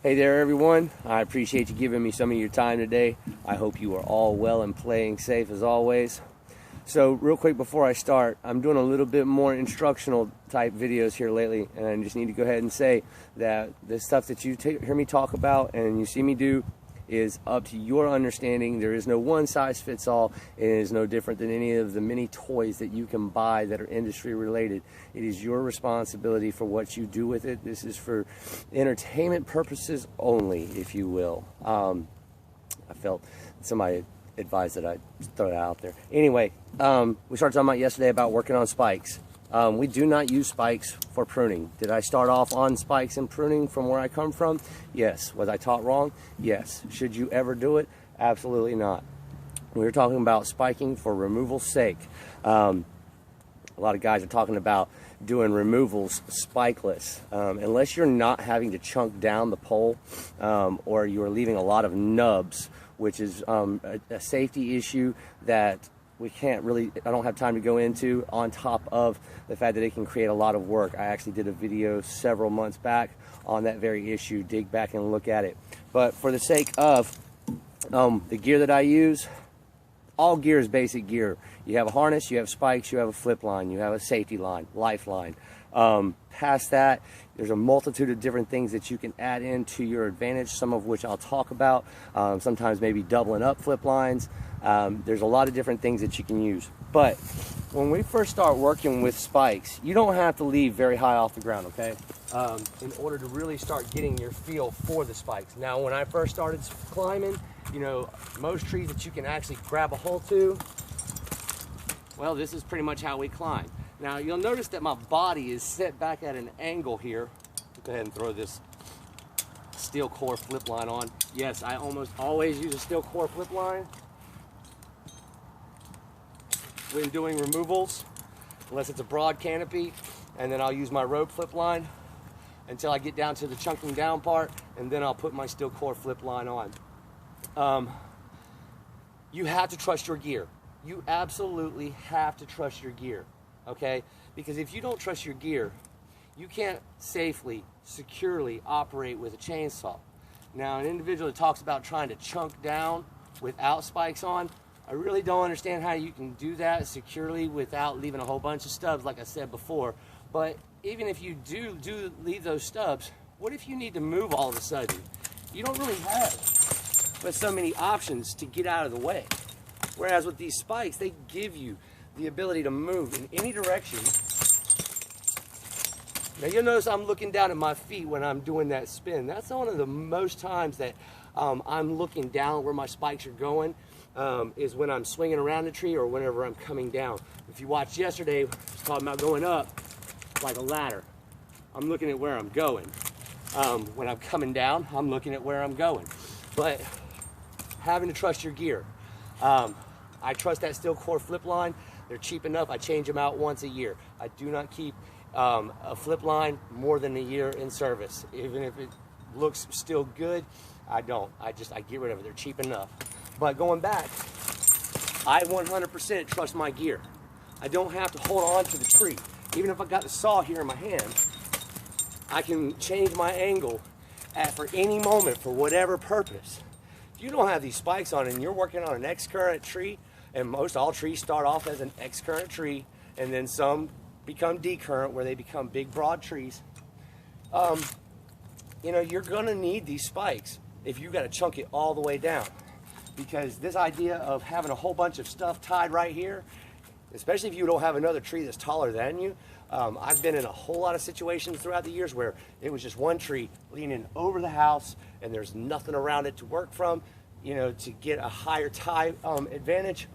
Hey there everyone, I appreciate you giving me some of your time today. I hope you are all well and playing safe as always. So real quick before I start, I'm doing a little bit more instructional type videos here lately, and I just need to go ahead and say that the stuff that you hear me talk about and you see me do is up to your understanding. There is no one size fits all. It is no different than any of the many toys that you can buy that are industry related. It is your responsibility for what you do with it. This is for entertainment purposes only, if you will. I felt somebody advised that I throw that out there. Anyway, we started talking about yesterday about working on spikes. We do not use spikes for pruning. Did I start off on spikes and pruning from where I come from? Yes. Was I taught wrong? Yes. Should you ever do it? Absolutely not. We're talking about spiking for removal's sake. A lot of guys are talking about doing removals spikeless. Unless you're not having to chunk down the pole or you're leaving a lot of nubs, which is a safety issue that we can't really, I don't have time to go into, on top of the fact that it can create a lot of work. I actually did a video several months back on that very issue. Dig back and look at it. But for the sake of the gear that I use, all gear is basic gear. You have a harness, you have spikes, you have a flip line, you have a safety line, lifeline. Past that, there's a multitude of different things that you can add into your advantage, some of which I'll talk about. Sometimes maybe doubling up flip lines. There's a lot of different things that you can use. But when we first start working with spikes, you don't have to leave very high off the ground, okay? In order to really start getting your feel for the spikes. Now, when I first started climbing, you know, most trees that you can actually grab a hold to, well, this is pretty much how we climb. Now, you'll notice that my body is set back at an angle here. Go ahead and throw this steel core flip line on. Yes, I almost always use a steel core flip line when doing removals, unless it's a broad canopy, and then I'll use my rope flip line until I get down to the chunking down part, and then I'll put my steel core flip line on. You have to trust your gear. You absolutely have to trust your gear, okay? Because if you don't trust your gear, you can't safely, securely operate with a chainsaw. Now, an individual that talks about trying to chunk down without spikes on, I really don't understand how you can do that securely without leaving a whole bunch of stubs, like I said before. But even if you do leave those stubs, what if you need to move all of a sudden? You don't really have but so many options to get out of the way. Whereas with these spikes, they give you the ability to move in any direction. Now you'll notice I'm looking down at my feet when I'm doing that spin. That's one of the most times that I'm looking down where my spikes are going, is when I'm swinging around the tree or whenever I'm coming down. If you watched yesterday, I was talking about going up like a ladder. I'm looking at where I'm going. When I'm coming down, I'm looking at where I'm going. But having to trust your gear. I trust that steel core flip line. They're cheap enough. I change them out once a year. I do not keep a flip line more than a year in service. Even if it looks still good, I don't. I get rid of it. They're cheap enough. But going back, I 100% trust my gear. I don't have to hold on to the tree. Even if I got the saw here in my hand, I can change my angle for any moment for whatever purpose. If you don't have these spikes on and you're working on an X-current tree, and most all trees start off as an X-current tree, and then some become D-current where they become big broad trees, you know, you're gonna need these spikes if you gotta chunk it all the way down. Because this idea of having a whole bunch of stuff tied right here, especially if you don't have another tree that's taller than you, I've been in a whole lot of situations throughout the years where it was just one tree leaning over the house and there's nothing around it to work from, you know, to get a higher tie advantage.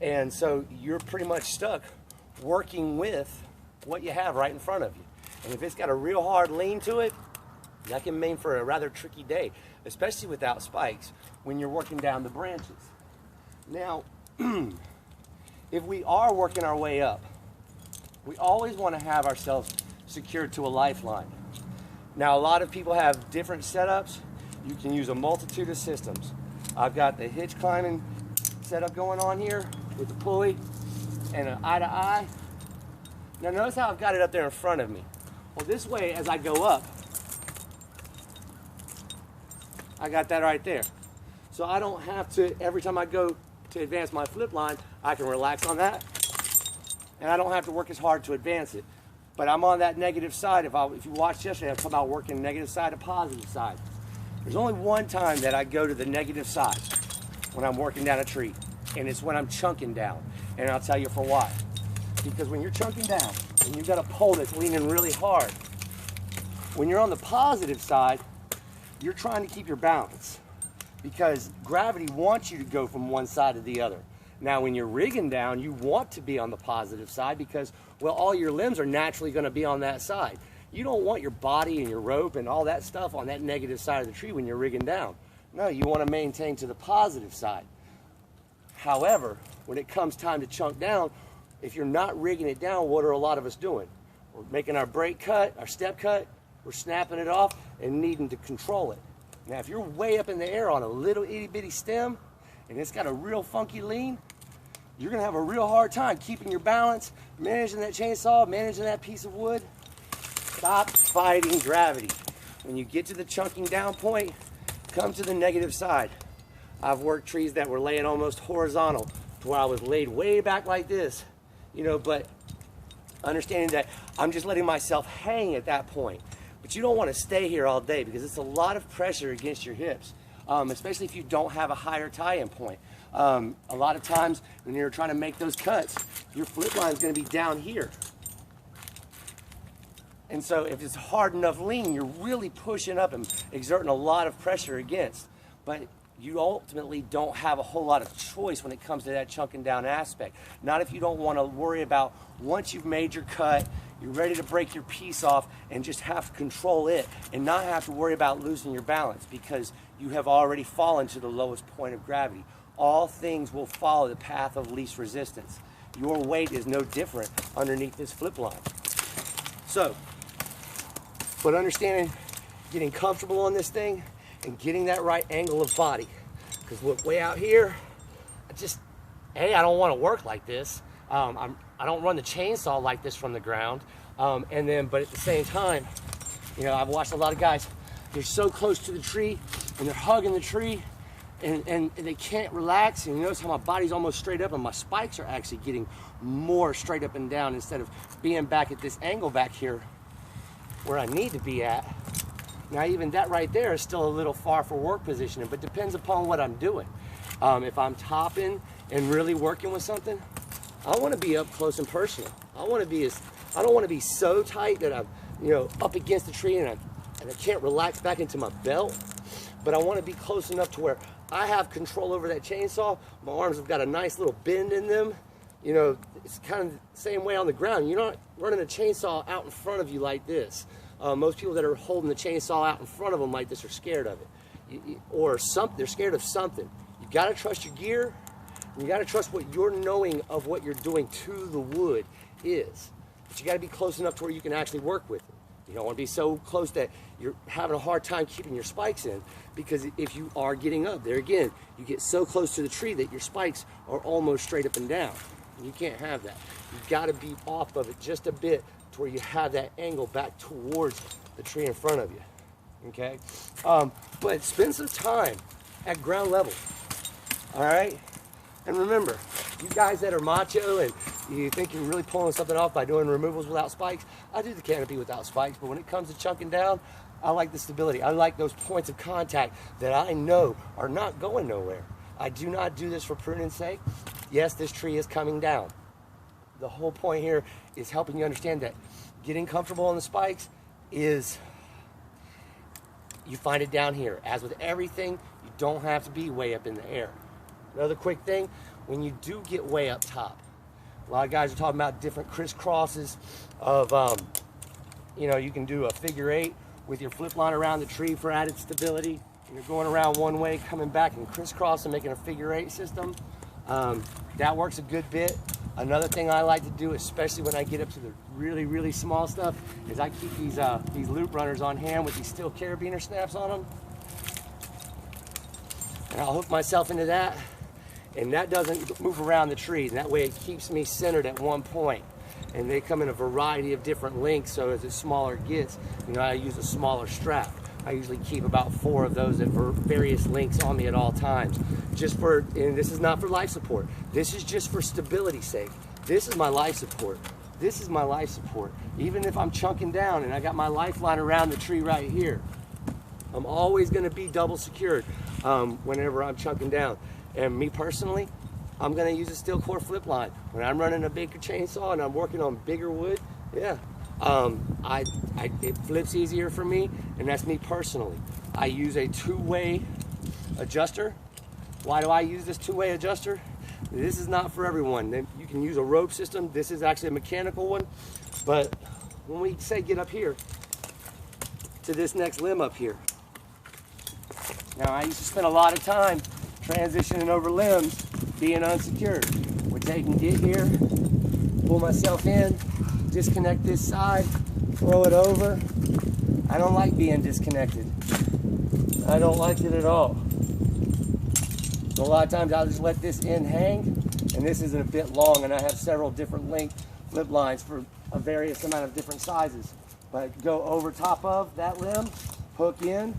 And so you're pretty much stuck working with what you have right in front of you. And if it's got a real hard lean to it, that can mean for a rather tricky day, especially without spikes when you're working down the branches. Now, if we are working our way up, we always want to have ourselves secured to a lifeline. Now, a lot of people have different setups. You can use a multitude of systems. I've got the hitch climbing setup going on here with the pulley and an eye-to-eye. Now, notice how I've got it up there in front of me. Well, this way, as I go up, I got that right there. So I don't have to, every time I go to advance my flip line, I can relax on that, and I don't have to work as hard to advance it. But I'm on that negative side. If you watched yesterday, I talked about working negative side to positive side. There's only one time that I go to the negative side when I'm working down a tree, and it's when I'm chunking down. And I'll tell you for why. Because when you're chunking down and you've got a pole that's leaning really hard, when you're on the positive side, you're trying to keep your balance because gravity wants you to go from one side to the other. Now, when you're rigging down, you want to be on the positive side because, well, all your limbs are naturally going to be on that side. You don't want your body and your rope and all that stuff on that negative side of the tree when you're rigging down. No, you want to maintain to the positive side. However, when it comes time to chunk down, if you're not rigging it down, what are a lot of us doing? We're making our break cut, our step cut, we're snapping it off and needing to control it. Now, if you're way up in the air on a little itty bitty stem and it's got a real funky lean, you're gonna have a real hard time keeping your balance, managing that chainsaw, managing that piece of wood. Stop fighting gravity. When you get to the chunking down point, come to the negative side. I've worked trees that were laying almost horizontal to where I was laid way back like this, you know, but understanding that I'm just letting myself hang at that point. But you don't want to stay here all day because it's a lot of pressure against your hips, especially if you don't have a higher tie-in point. A lot of times when you're trying to make those cuts, your flip line is going to be down here. And so if it's hard enough lean, you're really pushing up and exerting a lot of pressure against. But you ultimately don't have a whole lot of choice when it comes to that chunking down aspect. Not if you don't want to worry about once you've made your cut, you're ready to break your piece off and just have to control it and not have to worry about losing your balance because you have already fallen to the lowest point of gravity. All things will follow the path of least resistance. Your weight is no different underneath this flip line. So, but understanding, getting comfortable on this thing and getting that right angle of body. Because look, way out here, I don't want to work like this. I don't run the chainsaw like this from the ground. But at the same time, you know, I've watched a lot of guys, they're so close to the tree and they're hugging the tree and they can't relax. And you notice how my body's almost straight up and my spikes are actually getting more straight up and down instead of being back at this angle back here where I need to be at. Now even that right there is still a little far for work positioning, but depends upon what I'm doing. If I'm topping and really working with something, I want to be up close and personal. I don't want to be so tight that I'm, you know, up against the tree and I can't relax back into my belt. But I want to be close enough to where I have control over that chainsaw. My arms have got a nice little bend in them. You know, it's kind of the same way on the ground. You're not running a chainsaw out in front of you like this. Most people that are holding the chainsaw out in front of them like this are scared of it. They're scared of something. You got to trust your gear. You got to trust what your knowing of what you're doing to the wood is. But you got to be close enough to where you can actually work with it. You don't want to be so close that you're having a hard time keeping your spikes in, because if you are getting up, there again, you get so close to the tree that your spikes are almost straight up and down. You can't have that. You've got to be off of it just a bit to where you have that angle back towards the tree in front of you. Okay? But spend some time at ground level. All right? And remember, you guys that are macho and you think you're really pulling something off by doing removals without spikes, I do the canopy without spikes, but when it comes to chunking down, I like the stability. I like those points of contact that I know are not going nowhere. I do not do this for pruning's sake. Yes, this tree is coming down. The whole point here is helping you understand that getting comfortable on the spikes is, you find it down here. As with everything, you don't have to be way up in the air. Another quick thing, when you do get way up top, a lot of guys are talking about different crisscrosses of, you know, you can do a figure 8 with your flip line around the tree for added stability. You're going around one way, coming back and crisscross and making a figure 8 system. That works a good bit. Another thing I like to do, especially when I get up to the really, really small stuff, is I keep these loop runners on hand with these steel carabiner snaps on them. And I'll hook myself into that, and that doesn't move around the tree. And that way it keeps me centered at one point. And they come in a variety of different lengths, so as the smaller it gets, you know, I use a smaller strap. I usually keep about 4 of those at various lengths on me at all times. And this is not for life support. This is just for stability's sake. This is my life support. This is my life support. Even if I'm chunking down and I got my lifeline around the tree right here, I'm always gonna be double secured whenever I'm chunking down. And me personally, I'm gonna use a steel core flip line. When I'm running a bigger chainsaw and I'm working on bigger wood, yeah, it flips easier for me, and that's me personally. I use a 2-way adjuster. Why do I use this 2-way adjuster? This is not for everyone. You can use a rope system. This is actually a mechanical one. But when we say get up here to this next limb up here, now I used to spend a lot of time transitioning over limbs being unsecured, which I can get here, pull myself in, disconnect this side, throw it over. I don't like being disconnected. I don't like it at all. So a lot of times I'll just let this end hang, and this isn't a bit long, and I have several different length flip lines for a various amount of different sizes. But go over top of that limb, hook in,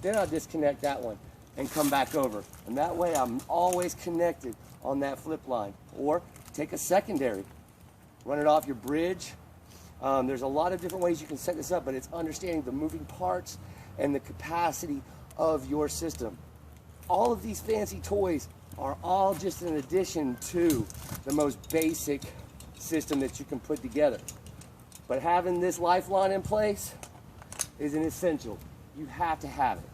then I'll disconnect that one and come back over. And that way I'm always connected on that flip line. Or take a secondary, run it off your bridge. There's a lot of different ways you can set this up, but it's understanding the moving parts and the capacity of your system. All of these fancy toys are all just an addition to the most basic system that you can put together. But having this lifeline in place is an essential. You have to have it.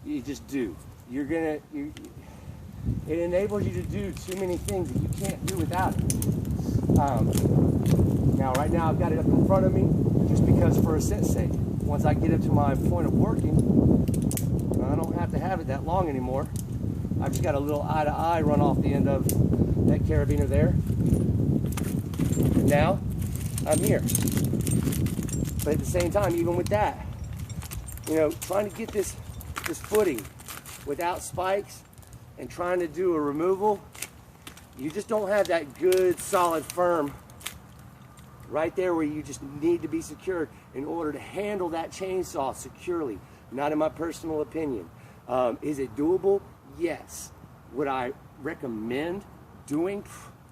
You just do. It enables you to do too many things that you can't do without it. Now, right now, I've got it up in front of me just because for a set's sake. Once I get up to my point of working, I don't have to have it that long anymore. I've just got a little eye-to-eye run off the end of that carabiner there. And now, I'm here. But at the same time, even with that, you know, trying to get this footing without spikes and trying to do a removal, you just don't have that good, solid, firm right there where you just need to be secured in order to handle that chainsaw securely. Not in my personal opinion. Is it doable? Yes. Would I recommend doing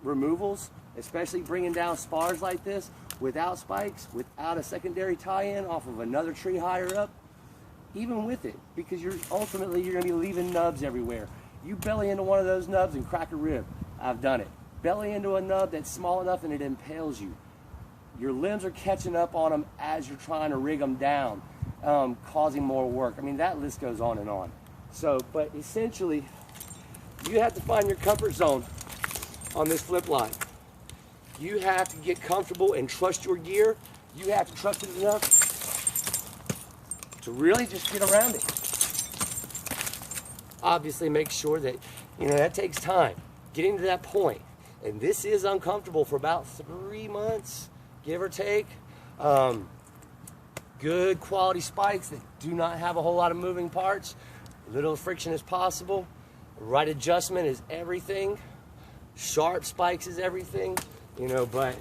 removals, especially bringing down spars like this without spikes, without a secondary tie-in off of another tree higher up? Even with it, because ultimately you're going to be leaving nubs everywhere. You belly into one of those nubs and crack a rib. I've done it. Belly into a nub that's small enough and it impales you. Your limbs are catching up on them as you're trying to rig them down, causing more work. I mean, that list goes on and on. So, but essentially, you have to find your comfort zone on this flip line. You have to get comfortable and trust your gear. You have to trust it enough to really just get around it. Obviously, make sure that, you know, that takes time. Getting to that point. And this is uncomfortable for about 3 months, give or take. Good quality spikes that do not have a whole lot of moving parts. Little friction as possible. Right adjustment is everything. Sharp spikes is everything. You know, but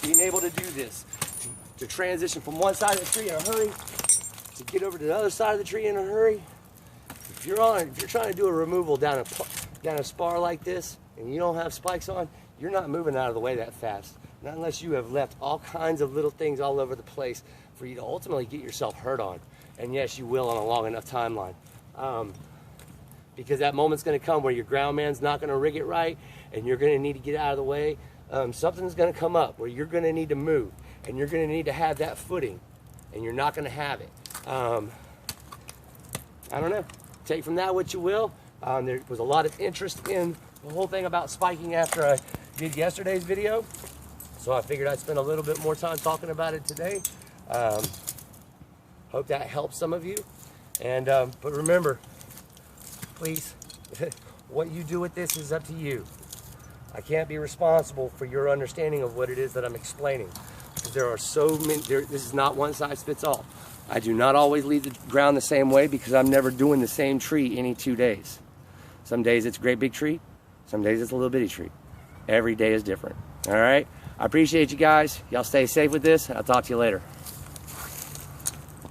being able to do this, to transition from one side of the tree in a hurry, to get over to the other side of the tree in a hurry. If you're trying to do a removal down a spar like this, and you don't have spikes on, you're not moving out of the way that fast. Not unless you have left all kinds of little things all over the place for you to ultimately get yourself hurt on. And yes, you will on a long enough timeline. Because that moment's going to come where your ground man's not going to rig it right, and you're going to need to get out of the way. Something's going to come up where you're going to need to move, and you're going to need to have that footing, and you're not going to have it. I don't know. Take from that what you will. There was a lot of interest in the whole thing about spiking after I did yesterday's video, so I figured I'd spend a little bit more time talking about it today. Hope that helps some of you. And but remember, please, what you do with this is up to you. I can't be responsible for your understanding of what it is that I'm explaining. There are so many, this is not one size fits all. I do not always leave the ground the same way because I'm never doing the same tree any 2 days. Some days it's a great big tree, some days it's a little bitty tree. Every day is different, all right? I appreciate you guys. Y'all stay safe with this. I'll talk to you later.